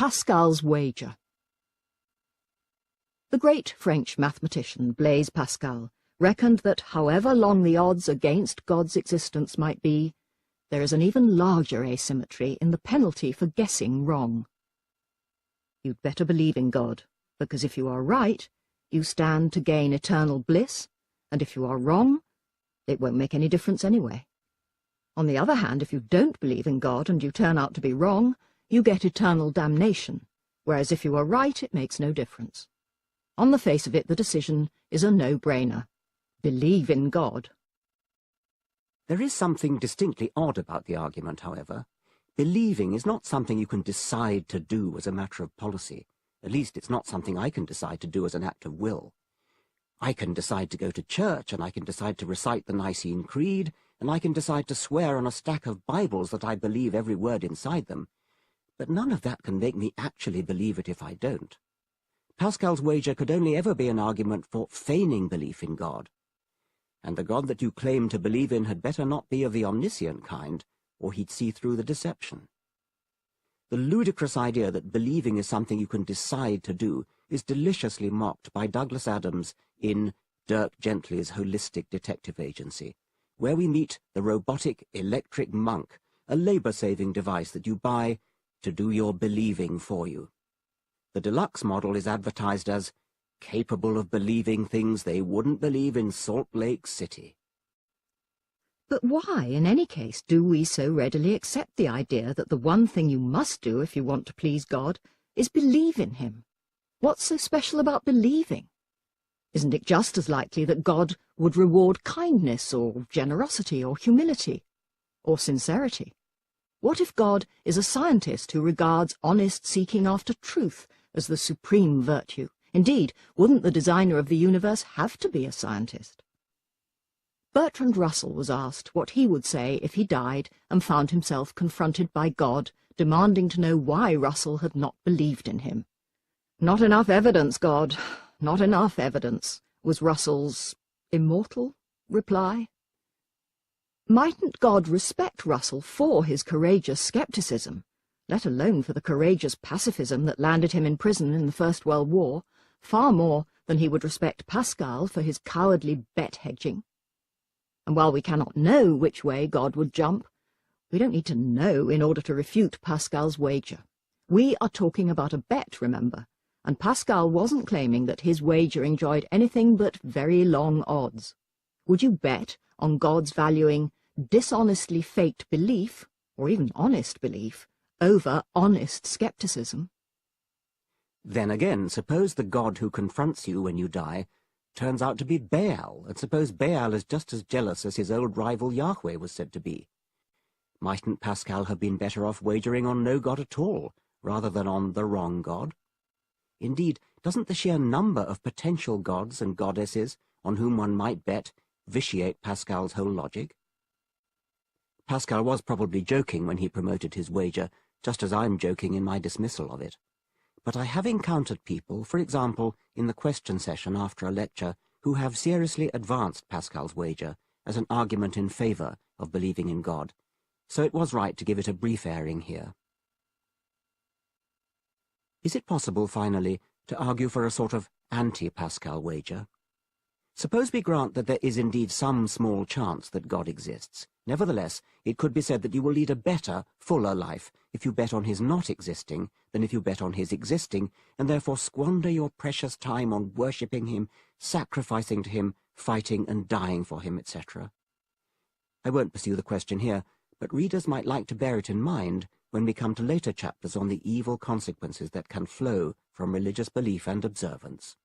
Pascal's wager. The great French mathematician Blaise Pascal reckoned that however long the odds against God's existence might be, there is an even larger asymmetry in the penalty for guessing wrong. You'd better believe in God, because if you are right, you stand to gain eternal bliss, and if you are wrong, it won't make any difference anyway. On the other hand, if you don't believe in God and you turn out to be wrong, you get eternal damnation, whereas if you are right, it makes no difference. On the face of it, the decision is a no-brainer. Believe in God. There is something distinctly odd about the argument, however. Believing is not something you can decide to do as a matter of policy. At least it's not something I can decide to do as an act of will. I can decide to go to church, and I can decide to recite the Nicene Creed, and I can decide to swear on a stack of Bibles that I believe every word inside them. But none of that can make me actually believe it if I don't. Pascal's wager could only ever be an argument for feigning belief in God. And the God that you claim to believe in had better not be of the omniscient kind, or he'd see through the deception. The ludicrous idea that believing is something you can decide to do is deliciously mocked by Douglas Adams in Dirk Gently's Holistic Detective Agency, where we meet the robotic electric monk, a labor-saving device that you buy to do your believing for you. The deluxe model is advertised as capable of believing things they wouldn't believe in Salt Lake City. But why, in any case, do we so readily accept the idea that the one thing you must do if you want to please God is believe in him? What's so special about believing? Isn't it just as likely that God would reward kindness or generosity or humility or sincerity? What if God is a scientist who regards honest seeking after truth as the supreme virtue? Indeed, wouldn't the designer of the universe have to be a scientist? Bertrand Russell was asked what he would say if he died and found himself confronted by God, demanding to know why Russell had not believed in him. "Not enough evidence, God, not enough evidence," was Russell's immortal reply. Mightn't God respect Russell for his courageous skepticism, let alone for the courageous pacifism that landed him in prison in the First World War, far more than he would respect Pascal for his cowardly bet-hedging? And while we cannot know which way God would jump, we don't need to know in order to refute Pascal's wager. We are talking about a bet, remember, and Pascal wasn't claiming that his wager enjoyed anything but very long odds. Would you bet on God's valuing dishonestly faked belief, or even honest belief, over honest skepticism? Then again, suppose the God who confronts you when you die turns out to be Baal, and suppose Baal is just as jealous as his old rival Yahweh was said to be. Mightn't Pascal have been better off wagering on no God at all, rather than on the wrong God? Indeed, doesn't the sheer number of potential gods and goddesses on whom one might bet vitiate Pascal's whole logic? Pascal was probably joking when he promoted his wager, just as I'm joking in my dismissal of it. But I have encountered people, for example, in the question session after a lecture, who have seriously advanced Pascal's wager as an argument in favour of believing in God, so it was right to give it a brief airing here. Is it possible, finally, to argue for a sort of anti-Pascal wager? Suppose we grant that there is indeed some small chance that God exists. Nevertheless, it could be said that you will lead a better, fuller life if you bet on his not existing than if you bet on his existing, and therefore squander your precious time on worshipping him, sacrificing to him, fighting and dying for him, etc. I won't pursue the question here, but readers might like to bear it in mind when we come to later chapters on the evil consequences that can flow from religious belief and observance.